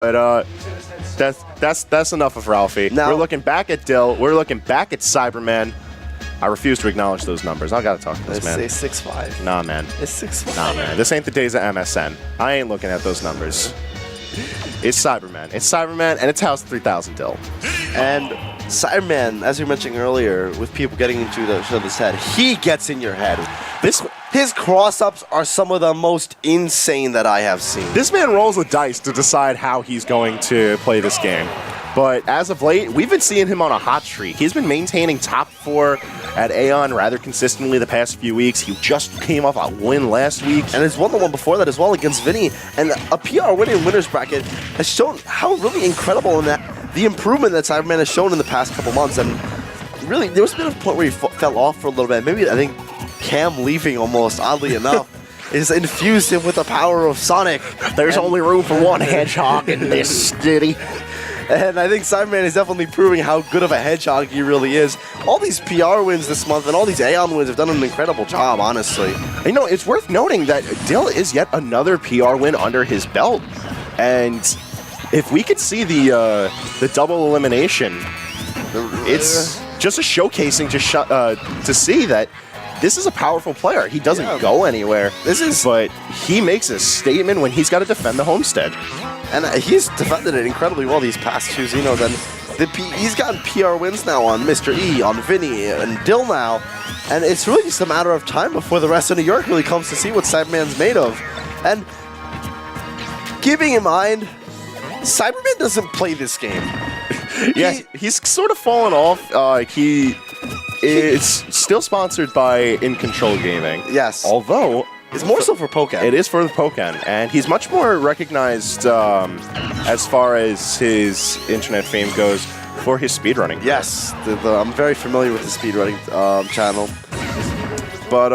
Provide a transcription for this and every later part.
But that's enough of Ralphie. Now, we're looking back at Dill. We're looking back at Cyberman. I refuse to acknowledge those numbers. I gotta talk to this man. It's 6'5". Nah, man. It's 6'5". Nah, man. This ain't the days of MSN. I ain't looking at those numbers. It's Cyberman. It's Cyberman, and it's House 3000 Dill. And Cyberman, as you were mentioning earlier, with people getting into his head, he gets in your head. His cross-ups are some of the most insane that I have seen. This man rolls the dice to decide how he's going to play this game. But as of late, we've been seeing him on a hot streak. He's been maintaining top 4 at AON rather consistently the past few weeks. He just came off a win last week. And he's won the one before that as well against Vinny. And a PR win in Winners Bracket has shown how really incredible in that the improvement that Cyberman has shown in the past couple months. And really, there was a bit of a point where he fell off for a little bit. Maybe, I think, Cam leaving almost, oddly enough, is infused him with the power of Sonic. There's only room for one hedgehog in this city. And I think Cyberman is definitely proving how good of a hedgehog he really is. All these PR wins this month and all these AON wins have done an incredible job, honestly. You know, it's worth noting that Dill is yet another PR win under his belt. And if we could see the double elimination, it's just a showcasing to see that this is a powerful player. He doesn't go anywhere. But he makes a statement when he's got to defend the homestead. And he's defended it incredibly well these past two Xenos. And he's gotten PR wins now on Mr. E, on Vinny, and Dill now. And it's really just a matter of time before the rest of New York really comes to see what Cyberman's made of. And keeping in mind, Cyberman doesn't play this game. Yeah, he's sort of fallen off. He is still sponsored by In Control Gaming. Yes. Although it's more so for Pokken. It is for the Pokken, and he's much more recognized as far as his internet fame goes for his speedrunning. Yes, I'm very familiar with the speedrunning channel. But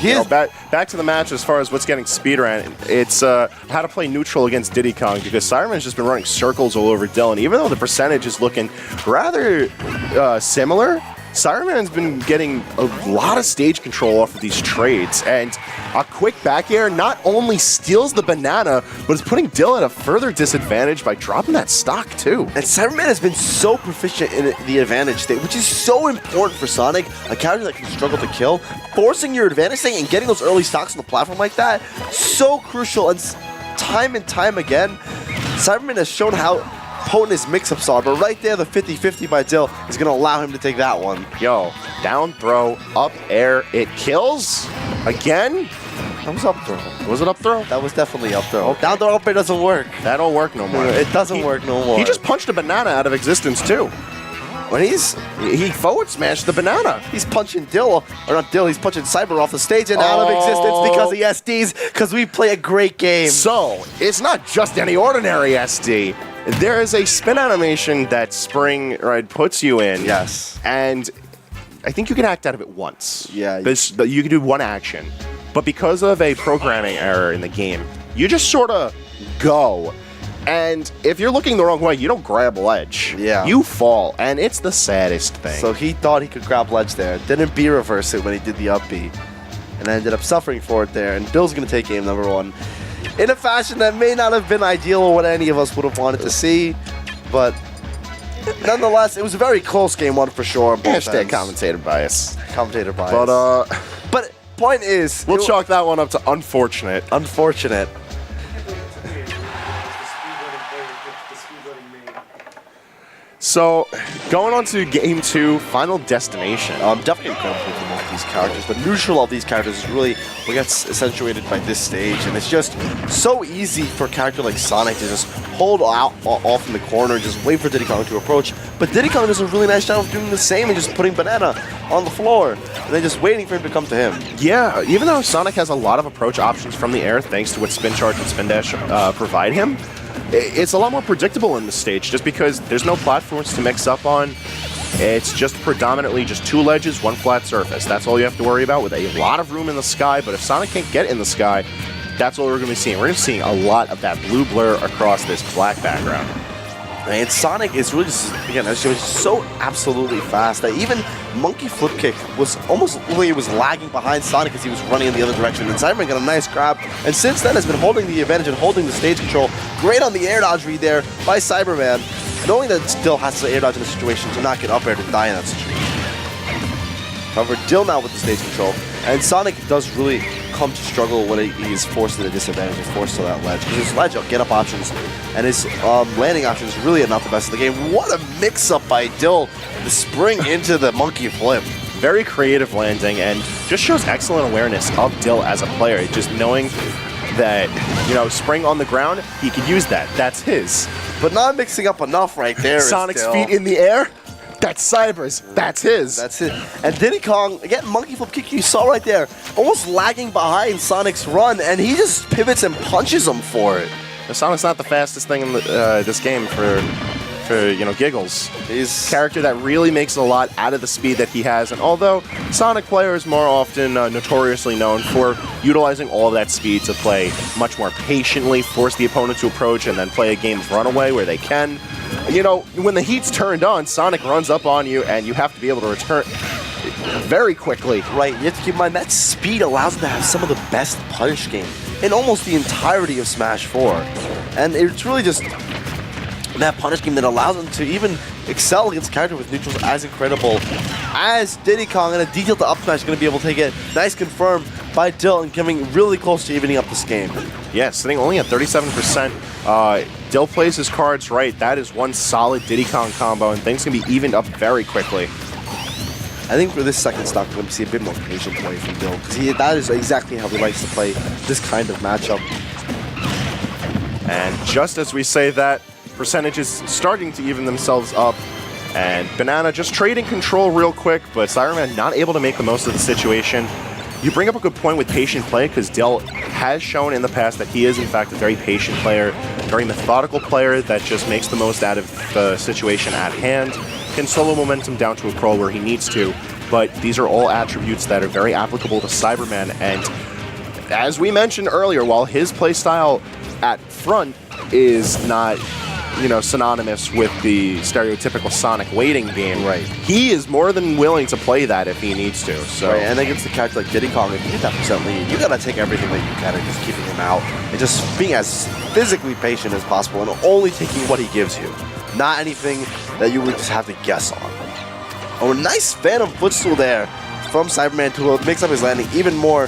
you know, back to the match as far as what's getting speedrun. It's how to play neutral against Diddy Kong, because Cyberman's just been running circles all over Dill, and even though the percentage is looking rather similar, Cyberman's been getting a lot of stage control off of these trades, and a quick back air not only steals the banana, but is putting Dill at a further disadvantage by dropping that stock too. And Cyberman has been so proficient in the advantage state, which is so important for Sonic, a character that can struggle to kill. Forcing your advantage state and getting those early stocks on the platform like that, so crucial. And time again, Cyberman has shown how potent his mix-ups are, but right there, the 50-50 by Dill is going to allow him to take that one. Yo, down throw, up air, it kills again. That was up throw. Was it up throw? That was definitely up throw. Okay. Down throw up air doesn't work. That don't work no more. It doesn't work no more. He just punched a banana out of existence too. When he forward smashed the banana. He's punching Dill, or not Dill, he's punching Cyber off the stage and out of existence because of SDs, because we play a great game. So, it's not just any ordinary SD. There is a spin animation that Spring puts you in. Yes. And I think you can act out of it once. Yeah. You can do one action. But because of a programming error in the game, you just sort of go. And if you're looking the wrong way, you don't grab ledge. Yeah. You fall, and it's the saddest thing. So he thought he could grab ledge there. Didn't B-reverse it when he did the up B. And ended up suffering for it there. And Dill's going to take game number 1. In a fashion that may not have been ideal or what any of us would have wanted to see. But nonetheless, it was a very close game 1 for sure. Hashtag commentator bias. Commentator bias. But point is, we'll chalk that one up to unfortunate. Unfortunate. So, going on to Game 2, Final Destination. Definitely incredible from both these characters. The neutral of these characters is really what gets accentuated by this stage. And it's just so easy for a character like Sonic to just hold out off in the corner and just wait for Diddy Kong to approach. But Diddy Kong does a really nice job of doing the same and just putting Banana on the floor. And then just waiting for him to come to him. Yeah, even though Sonic has a lot of approach options from the air thanks to what Spin Charge and Spin Dash provide him, it's a lot more predictable in this stage just because there's no platforms to mix up on. It's just predominantly just 2 ledges, 1 flat surface. That's all you have to worry about with a lot of room in the sky, but if Sonic can't get in the sky, that's what we're going to be seeing. We're going to be seeing a lot of that blue blur across this black background. And Sonic is really just, again, as you so absolutely fast that even Monkey Flip Kick was almost like it was lagging behind Sonic as he was running in the other direction. And Cyberman got a nice grab, and since then has been holding the advantage and holding the stage control. Great on the air dodge read there by Cyberman, knowing that Dill has to air dodge in the situation to not get up aired and die in that situation. However, Dill now with the stage control, and Sonic does really come to struggle when he is forced to the disadvantage and forced to that ledge. Because his ledge get-up options and his landing options really are not the best in the game. What a mix-up by Dill, the spring into the monkey flip. Very creative landing and just shows excellent awareness of Dill as a player. Just knowing that, you know, spring on the ground, he could use that. That's his. But not mixing up enough right there. Sonic's feet in the air. That's Cyber's. That's his. That's it. And Diddy Kong, again, monkey flip kick you saw right there, almost lagging behind Sonic's run, and he just pivots and punches him for it. Sonic's not the fastest thing in this game for you know, giggles. He's a character that really makes a lot out of the speed that he has, and although Sonic players more often notoriously known for utilizing all of that speed to play much more patiently, force the opponent to approach, and then play a game of runaway where they can. You know, when the heat's turned on, Sonic runs up on you, and you have to be able to return very quickly. Right, you have to keep in mind that speed allows him to have some of the best punish game in almost the entirety of Smash 4. And it's really just that punish game that allows him to even excel against a character with neutrals as incredible as Diddy Kong, and a detail to up smash is going to be able to take it. Nice confirm by Dill and coming really close to evening up this game. Yeah, sitting only at 37%. Dill plays his cards right. That is one solid Diddy Kong combo, and things can be evened up very quickly. I think for this second stock, we're going to see a bit more patient play from Dill, because that is exactly how he likes to play this kind of matchup. And just as we say that, percentages starting to even themselves up, and Banana just trading control real quick, but Cyberman not able to make the most of the situation. You bring up a good point with patient play, because Dill has shown in the past that he is in fact a very patient player, very methodical player that just makes the most out of the situation at hand, can solo momentum down to a pro where he needs to, but these are all attributes that are very applicable to Cyberman, and as we mentioned earlier, while his playstyle at front is not, you know, synonymous with the stereotypical Sonic waiting game, right? He is more than willing to play that if he needs to. So, right, and against the character like Diddy Kong, if you get that percent lead, you gotta take everything that you can and just keeping him out and just being as physically patient as possible and only taking what he gives you, not anything that you would just have to guess on. Oh, nice Phantom footstool there from Cyberman to mix up his landing even more.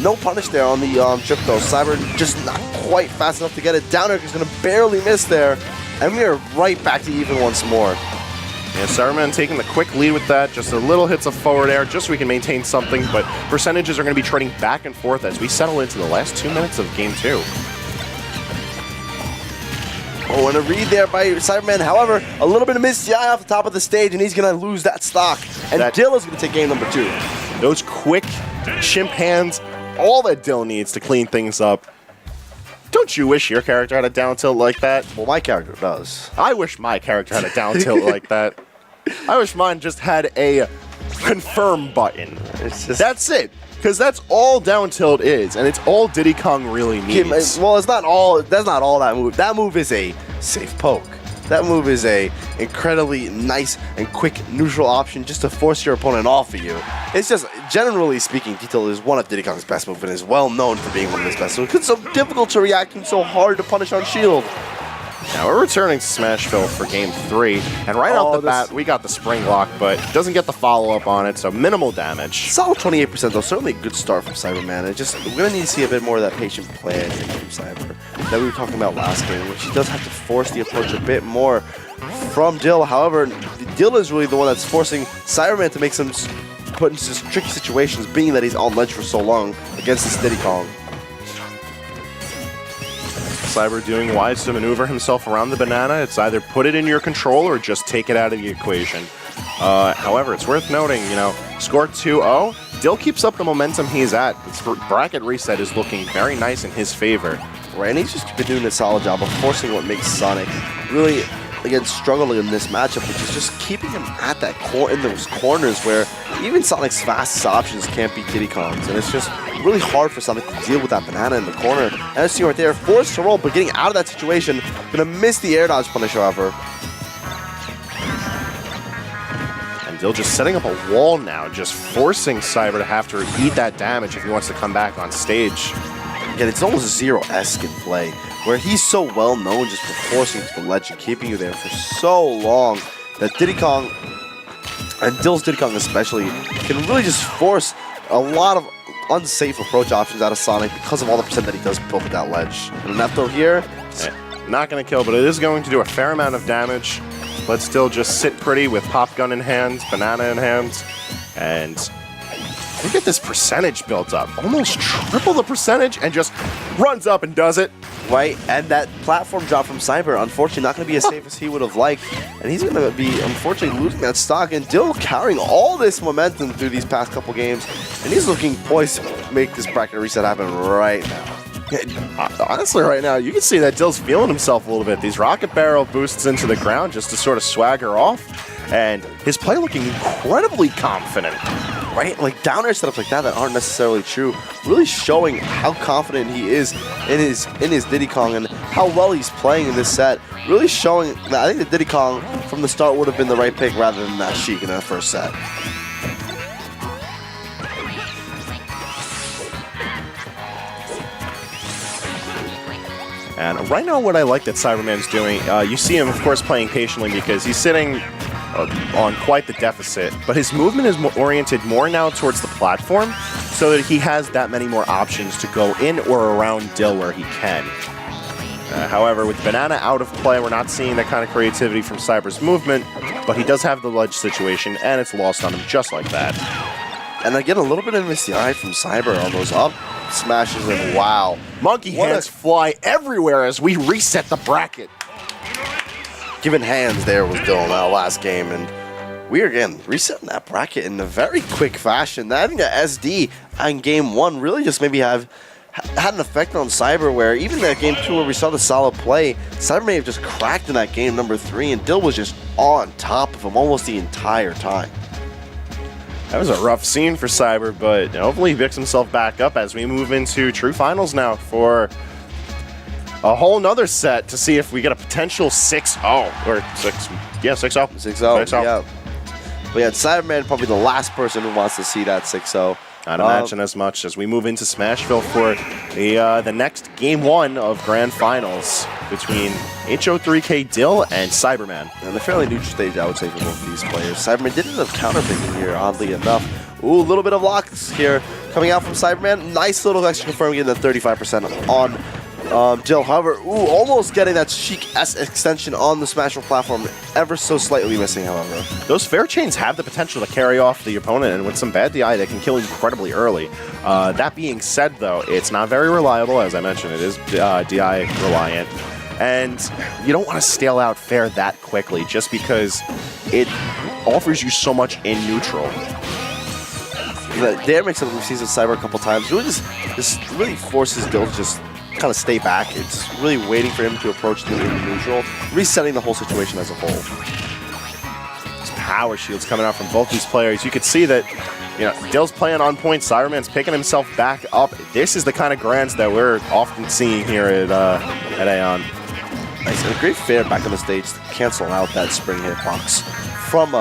No punish there on the trip though. Cyber just not quite fast enough to get it down. He's gonna barely miss there. And we are right back to even once more. Yeah, Cyberman taking the quick lead with that. Just a little hits of forward air just so we can maintain something, but percentages are going to be trading back and forth as we settle into the last 2 minutes of Game 2. Oh, and a read there by Cyberman. However, a little bit of missed eye off the top of the stage, and he's going to lose that stock. And Dill is going to take game number 2. Those quick chimp hands, all that Dill needs to clean things up. Don't you wish your character had a down tilt like that? Well, my character does. I wish my character had a down tilt like that. I wish mine just had a confirm button. That's it. Because that's all down tilt is, and it's all Diddy Kong really needs. Well, it's not all. That's not all that move. That move is a safe poke. That move is a incredibly nice and quick neutral option just to force your opponent off of you. It's just, generally speaking, Detail is one of Diddy Kong's best moves and is well known for being one of his best moves. It's so difficult to react and so hard to punish on shield. Now we're returning to Smashville for Game 3, and right off the bat, we got the spring lock, but doesn't get the follow-up on it, so minimal damage. Solid 28% though, certainly a good start from Cyberman. We're going to need to see a bit more of that patient play, I think, from Cyber that we were talking about last game, which he does have to force the approach a bit more from Dill. However, Dill is really the one that's forcing Cyberman to make some put into just tricky situations, being that he's on ledge for so long against this Diddy Kong. Cyber doing wise to maneuver himself around the banana. It's either put it in your control or just take it out of the equation. However, it's worth noting, you know, score 2-0. Dill keeps up the momentum he's at. This bracket reset is looking very nice in his favor. Right, and he's just been doing a solid job of forcing what makes Sonic really again struggling in this matchup, which is just keeping him at that in those corners where even Sonic's fastest options can't beat Diddy Kong's, and it's just really hard for Sonic to deal with that banana in the corner. And as you see right there, forced to roll, but getting out of that situation, gonna miss the air dodge punish, however. And Dill just setting up a wall now, just forcing Cyber to have to eat that damage if he wants to come back on stage. Again, it's almost Zero-esque in play, where he's so well known just for forcing to the ledge and keeping you there for so long that Diddy Kong, and Dill's Diddy Kong especially, can really just force a lot of unsafe approach options out of Sonic because of all the percent that he does put with that ledge. And an F-throw here. Not going to kill, but it is going to do a fair amount of damage. Let's still just sit pretty with pop gun in hand, banana in hand, and look at this percentage built up. Almost triple the percentage and just runs up and does it. Right, and that platform drop from Cyber, unfortunately, not going to be as safe as he would have liked. And he's going to be, unfortunately, losing that stock. And Dill carrying all this momentum through these past couple games. And he's looking poised to make this bracket reset happen right now. Yeah, honestly, right now, you can see that Dill's feeling himself a little bit. These rocket barrel boosts into the ground just to sort of swagger off. And his play looking incredibly confident. Right, like down air setups like that aren't necessarily true, really showing how confident he is in his Diddy Kong and how well he's playing in this set. Really showing that I think the Diddy Kong from the start would have been the right pick rather than that Sheik in that first set. And right now what I like that Cyberman's doing, you see him of course playing patiently because he's sitting on quite the deficit, but his movement is oriented more now towards the platform so that he has that many more options to go in or around Dill where he can. However, with Banana out of play, we're not seeing that kind of creativity from Cyber's movement, but he does have the ledge situation, and it's lost on him just like that. And again, a little bit of misty eye from Cyber on those up smashes, and wow. Monkey hands fly everywhere as we reset the bracket. Giving hands there was Dill in that last game, and we are again resetting that bracket in a very quick fashion. I think the SD on game 1 really just maybe had an effect on Cyber, where even that game 2 where we saw the solid play, Cyber may have just cracked in that game number 3, and Dill was just on top of him almost the entire time. That was a rough scene for Cyber, but hopefully he picks himself back up as we move into true finals now for a whole nother set to see if we get a potential 6-0 or 6-0. 6-0, yeah. But yeah, Cyberman probably the last person who wants to see that 6-0. I'd imagine as much as we move into Smashville for the next game 1 of Grand Finals between Ho3K Dill and Cyberman. And a fairly neutral stage, I would say, for both of these players. Cyberman did end up counterpicking here, oddly enough. Ooh, a little bit of locks here coming out from Cyberman. Nice little extra confirm, getting the 35% on Dill. However, ooh, almost getting that Sheik S extension on the Smashville platform, ever so slightly missing, however. Those fair chains have the potential to carry off the opponent, and with some bad DI, they can kill incredibly early. That being said, though, it's not very reliable. As I mentioned, it is DI reliant. And you don't want to stale out fair that quickly, just because it offers you so much in neutral. The dare mix that we've seen with Cyber a couple times really just really forces Dill to just kind of stay back. It's really waiting for him to approach the neutral, resetting the whole situation as a whole. These power shields coming out from both these players. You could see that, Dill's playing on point. Cyberman's picking himself back up. This is the kind of grands that we're often seeing here at AON. Nice, and a great fair back on the stage to cancel out that spring hitbox from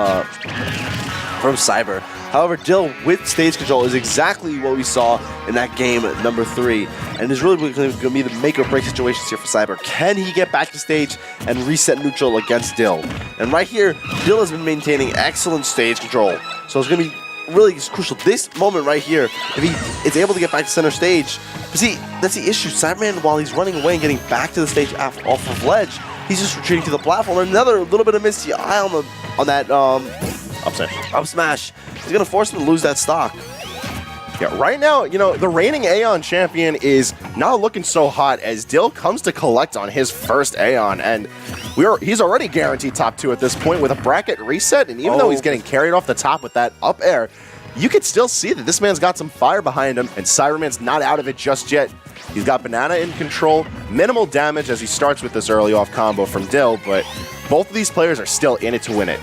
Cyber. However, Dill with stage control is exactly what we saw in that game at number 3, and is really going to be the make or break situations here for Cyber. Can he get back to stage and reset neutral against Dill? And right here, Dill has been maintaining excellent stage control, so it's going to be really crucial. This moment right here, if he is able to get back to center stage, but see, that's the issue. Cyberman, while he's running away and getting back to the stage off of ledge, he's just retreating to the platform. Another little bit of misty eye on that up smash. He's going to force him to lose that stock. Yeah, right now, the reigning AON champion is not looking so hot as Dill comes to collect on his first AON, and he's already guaranteed top 2 at this point with a bracket reset, and even though he's getting carried off the top with that up air, you could still see that this man's got some fire behind him, and Cyberman's not out of it just yet. He's got Banana in control, minimal damage as he starts with this early off combo from Dill, but both of these players are still in it to win it.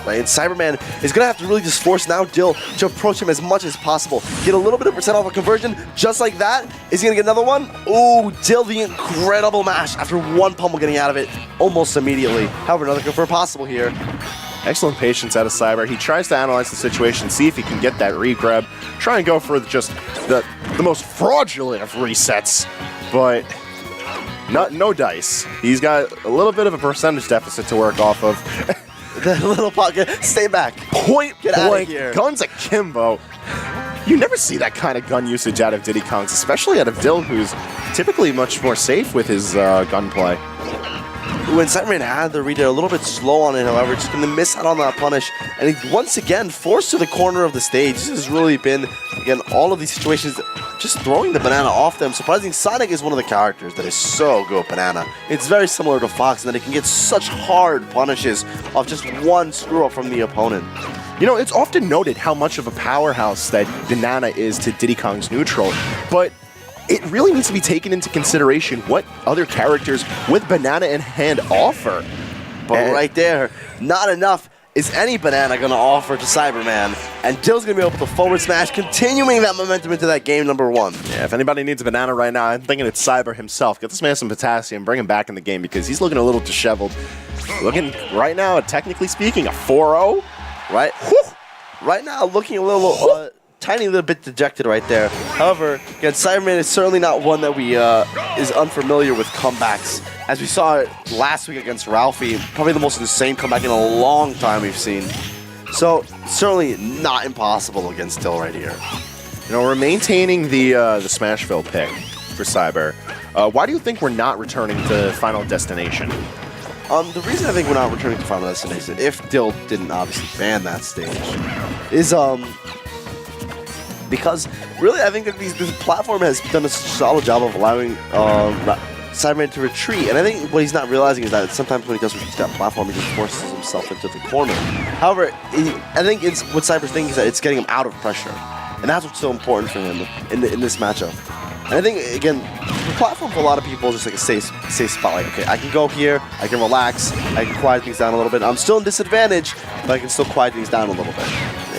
Right, and Cyberman is going to have to really just force now Dill to approach him as much as possible. Get a little bit of percent off a conversion, just like that. Is he going to get another one? Ooh, Dill the incredible mash after one pummel getting out of it almost immediately. However, another confirm possible here. Excellent patience out of Cyber. He tries to analyze the situation, see if he can get that re-grab, try and go for just the most fraudulent of resets, but no dice. He's got a little bit of a percentage deficit to work off of. The little pocket, stay back. Get out of here. Guns akimbo. You never see that kind of gun usage out of Diddy Kongs, especially out of Dill, who's typically much more safe with his gunplay. When Cyberman had the read there, a little bit slow on it, however, just going to miss out on that punish. And he's once again forced to the corner of the stage. This has really been, again, all of these situations just throwing the Banana off them. Surprising, Sonic is one of the characters that is so good with Banana. It's very similar to Fox in that it can get such hard punishes off just one screw-up from the opponent. You know, it's often noted how much of a powerhouse that Banana is to Diddy Kong's neutral, but it really needs to be taken into consideration what other characters with Banana in hand offer. But right there, not enough is any Banana going to offer to Cyberman. And Dill's going to be able to forward smash, continuing that momentum into that game number 1. Yeah, if anybody needs a Banana right now, I'm thinking it's Cyber himself. Get this man some potassium, bring him back in the game because he's looking a little disheveled. Looking right now, technically speaking, a 4-0. Right? Whew. Right now, looking a little... tiny little bit dejected right there. However, again, Cyberman is certainly not one that we is unfamiliar with comebacks. As we saw it last week against Ralphie, probably the most insane comeback in a long time we've seen. So, certainly not impossible against Dill right here. You know, we're maintaining the Smashville pick for Cyber. Why do you think we're not returning to Final Destination? The reason I think we're not returning to Final Destination, if Dill didn't obviously ban that stage, is because really, I think that this platform has done a solid job of allowing Cyberman to retreat. And I think what he's not realizing is that sometimes when he does reach that platform, he just forces himself into the corner. However, I think what Cyber's thinking is that it's getting him out of pressure. And that's what's so important for him in this matchup. And I think, again, the platform for a lot of people is just like a safe spot. Like, okay, I can go here, I can relax, I can quiet things down a little bit. I'm still in disadvantage, but I can still quiet things down a little bit.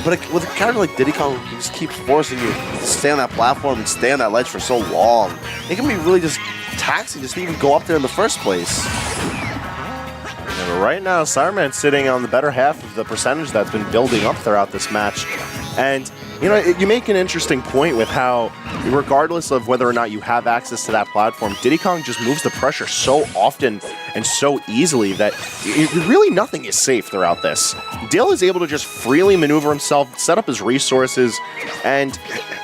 But with a character like Diddy Kong, who just keeps forcing you to stay on that platform and stay on that ledge for so long, it can be really just taxing just to even go up there in the first place. Yeah, but right now, Cyberman's sitting on the better half of the percentage that's been building up throughout this match. And, you know, you make an interesting point with how, regardless of whether or not you have access to that platform, Diddy Kong just moves the pressure so often and so easily that really nothing is safe throughout this. Dill is able to just freely maneuver himself, set up his resources, and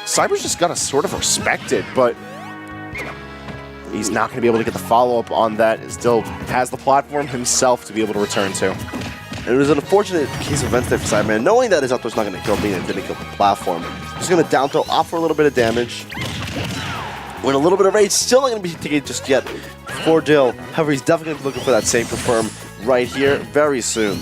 Cyber's just got to sort of respect it, but he's not going to be able to get the follow-up on that. Still has the platform himself to be able to return to. And it was an unfortunate case of events there for Cyberman, knowing that his up throw's not going to kill me and didn't kill the platform. Just going to down throw, offer a little bit of damage. With a little bit of rage, still not going to be taken just yet for Dill. However, he's definitely going to be looking for that same confirm right here very soon.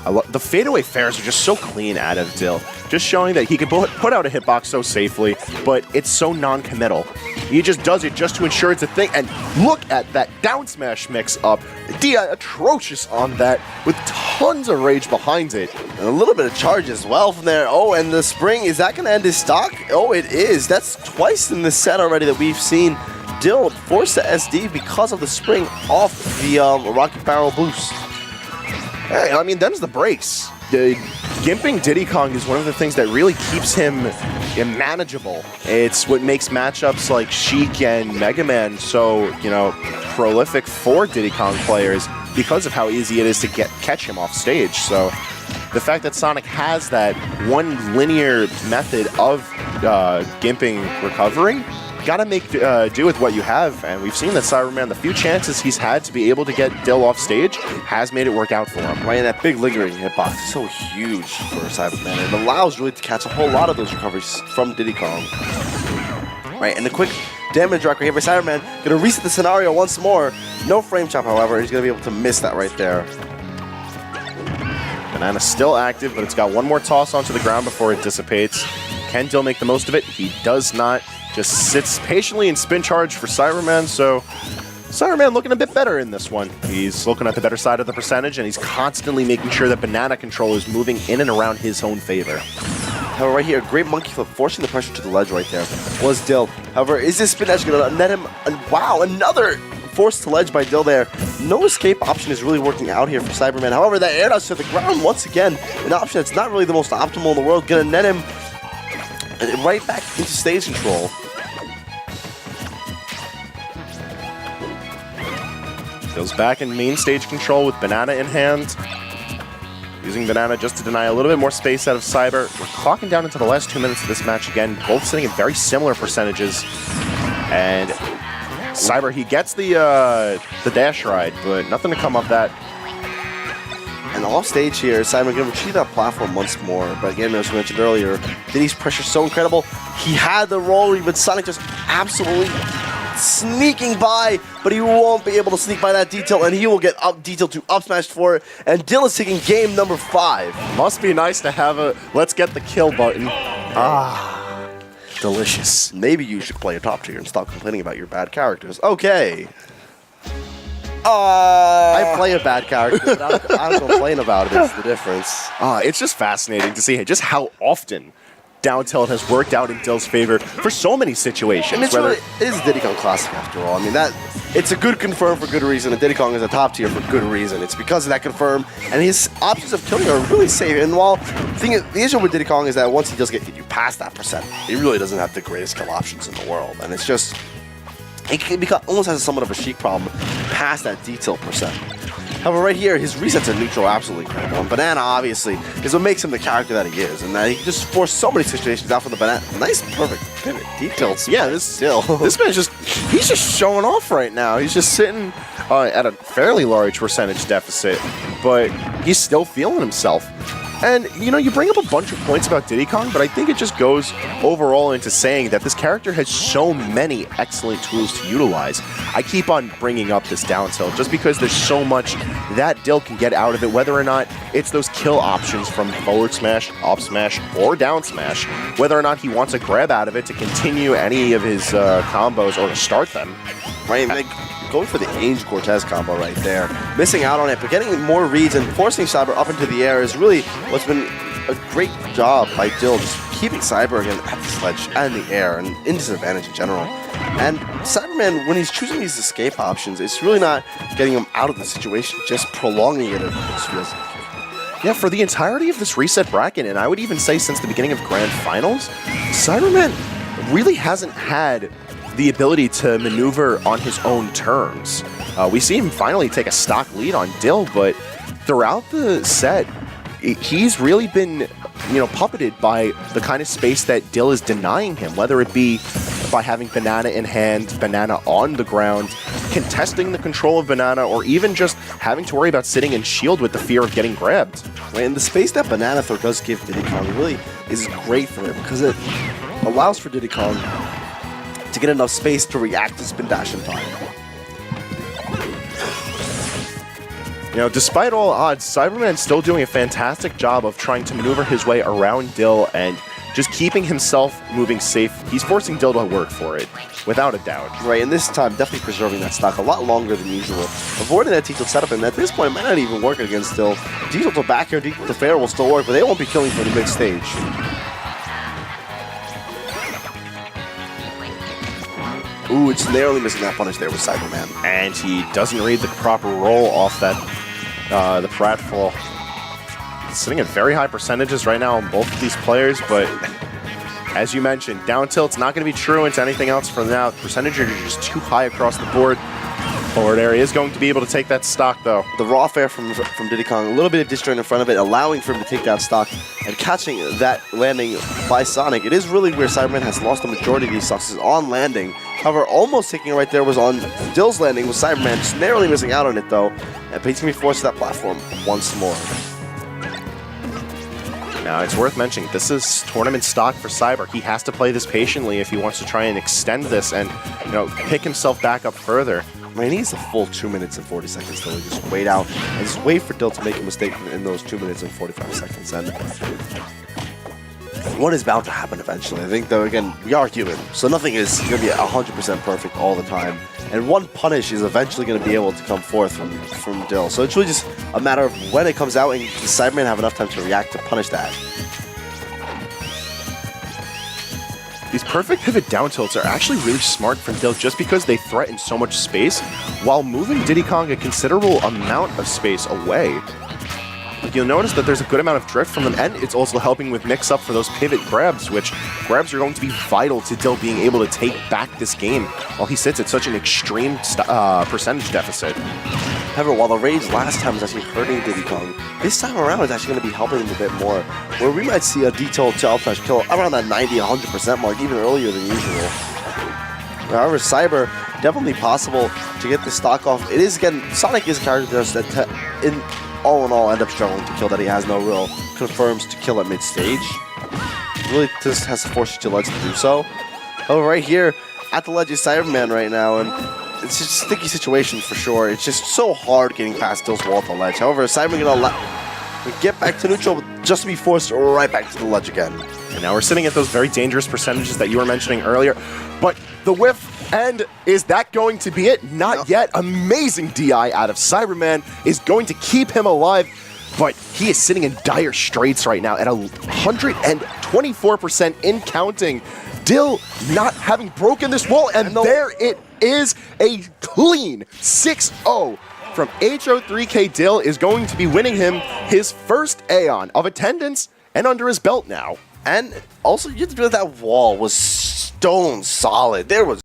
The fadeaway fairs are just so clean out of Dill, just showing that he can put out a hitbox so safely, but it's so non-committal. He just does it just to ensure it's a thing, and look at that down smash mix-up. Dia atrocious on that, with tons of rage behind it. And a little bit of charge as well from there. Oh, and the spring, is that going to end his stock? Oh, it is. That's twice in this set already that we've seen Dill force the SD because of the spring off the Rocket Barrel boost. Hey, I mean, them's the breaks. Gimping Diddy Kong is one of the things that really keeps him manageable. It's what makes matchups like Sheik and Mega Man so, you know, prolific for Diddy Kong players because of how easy it is to catch him off stage. So the fact that Sonic has that one linear method of gimping recovery, gotta make do with what you have, and we've seen that Cyberman, the few chances he's had to be able to get Dill off stage, has made it work out for him. Right, and that big lingering hitbox is so huge for Cyberman. It allows really to catch a whole lot of those recoveries from Diddy Kong. Right, and the quick damage rack right here by Cyberman, gonna reset the scenario once more. No frame chop, however, he's gonna be able to miss that right there. Banana's still active, but it's got one more toss onto the ground before it dissipates. Can Dill make the most of it? He does not. just sits patiently in spin charge for Cyberman, so Cyberman looking a bit better in this one. He's looking at the better side of the percentage, and he's constantly making sure that banana control is moving in and around his own favor. However, right here, great monkey flip, forcing the pressure to the ledge right there was Dill. However, is this spin edge going to net him? Wow, another forced to ledge by Dill there. No escape option is really working out here for Cyberman. However, that air dodge to the ground, once again, an option that's not really the most optimal in the world, going to net him right back into stage control. Dill's back in main stage control with banana in hand. Using banana just to deny a little bit more space out of Cyber. We're clocking down into the last 2 minutes of this match again. Both sitting at very similar percentages. And Cyber, he gets the dash ride, but nothing to come of that. And off stage here, Cyber going to retrieve that platform once more. But again, as we mentioned earlier, Diddy's pressure so incredible. He had the roll read, but Sonic just absolutely sneaking by, but he won't be able to sneak by that detail, and he will get up detail to up smash for it. And Dill is taking game number 5. Must be nice to have a let's get the kill button. Ah, delicious. Maybe you should play a top tier and stop complaining about your bad characters. Okay. I play a bad character, but I don't complain about it. It's the difference. It's just fascinating to see just how often down tilt has worked out in Dill's favor for so many situations. And it is Diddy Kong Classic after all. I mean, it's a good confirm for good reason, and Diddy Kong is a top tier for good reason. It's because of that confirm, and his options of killing are really safe. And while the issue with Diddy Kong is that once he does get you past that percent, he really doesn't have the greatest kill options in the world. And it's just, it can become almost has somewhat of a Sheik problem past that detail percent. However, right here, his resets are neutral, absolutely incredible. And Banana, obviously, is what makes him the character that he is. And that he can just force so many situations out from the Banana. Nice, perfect pivot. Details. Yeah, this man's he's just showing off right now. He's just sitting at a fairly large percentage deficit, but he's still feeling himself. And, you know, you bring up a bunch of points about Diddy Kong, but I think it just goes overall into saying that this character has so many excellent tools to utilize. I keep on bringing up this down tilt just because there's so much that Dill can get out of it, whether or not it's those kill options from forward smash, up smash, or down smash, whether or not he wants a grab out of it to continue any of his combos or to start them. Right, like, going for the Ainge Cortez combo right there. Missing out on it, but getting more reads and forcing Cyber up into the air is really what's been a great job by Dill, just keeping Cyber again at the sledge and in the air and in disadvantage in general. And Cyberman, when he's choosing these escape options, it's really not getting him out of the situation, just prolonging it. It feels like. Yeah, for the entirety of this reset bracket, and I would even say since the beginning of Grand Finals, Cyberman really hasn't had the ability to maneuver on his own terms. We see him finally take a stock lead on Dill, but throughout the set, he's really been, you know, puppeted by the kind of space that Dill is denying him, whether it be by having Banana in hand, Banana on the ground, contesting the control of Banana, or even just having to worry about sitting in shield with the fear of getting grabbed. And the space that Banana Throw does give Diddy Kong really is great for him, because it allows for Diddy Kong to get enough space to react to spin dash in time. You know, despite all odds, Cyberman's still doing a fantastic job of trying to maneuver his way around Dill and just keeping himself moving safe. He's forcing Dill to work for it, without a doubt. Right, and this time definitely preserving that stock a lot longer than usual. Avoiding that T-tilt setup, and at this point it might not even work against Dill. D-tilt to back here, D-tilt to fair will still work, but they won't be killing for the mid-stage. Ooh, it's narrowly missing that punish there with Cyberman. And he doesn't read the proper roll off that, the pratfall. Sitting at very high percentages right now on both of these players, but as you mentioned, down tilt's not going to be true into anything else from now. The percentages are just too high across the board. Forward area is going to be able to take that stock, though. The raw fair from Diddy Kong, a little bit of disjoint in front of it, allowing for him to take that stock and catching that landing by Sonic. It is really where Cyberman has lost the majority of these stocks, is on landing. However, almost taking it right there was on Dill's landing with Cyberman, just narrowly missing out on it, though. And he's going to be forced to that platform once more. Now, it's worth mentioning, this is tournament stock for Cyber. He has to play this patiently if he wants to try and extend this and, you know, pick himself back up further. I mean, he needs a full 2 minutes and 40 seconds to just wait out and just wait for Dill to make a mistake in those 2 minutes and 45 seconds. And One is bound to happen eventually. I think, though, again, we are human, so nothing is going to be 100% perfect all the time. And one punish is eventually going to be able to come forth from Dill. So it's really just a matter of when it comes out and does Cyberman have enough time to react to punish that. These perfect pivot down tilts are actually really smart from Dill just because they threaten so much space while moving Diddy Kong a considerable amount of space away. You'll notice that there's a good amount of drift from them, and it's also helping with mix-up for those pivot grabs, which grabs are going to be vital to Dill being able to take back this game while he sits at such an extreme percentage deficit. However, while the rage last time was actually hurting Diddy Kong, this time around it's actually going to be helping him a bit more, where we might see a detailed to up-smash kill around that 90-100% mark, even earlier than usual. However, Cyber, definitely possible to get the stock off. It is, again, Sonic is a character that all in all end up struggling to kill, that he has no real confirms to kill at mid-stage. Really just has to force you to ledge to do so. However, right here at the ledge is Cyberman right now, and it's just a sticky situation for sure. It's just so hard getting past Dill's wall at the ledge. However, Cyberman gonna get back to neutral just to be forced right back to the ledge again. And now we're sitting at those very dangerous percentages that you were mentioning earlier, but the whiff, and is that going to be it? Not yet. Amazing DI out of Cyberman is going to keep him alive, but he is sitting in dire straits right now at 124% in counting. Dill not having broken this wall, and there it is, a clean 6-0 from Ho3K. Dill is going to be winning him his first AON of attendance and under his belt now. And also, you have to know that wall was stone solid. There was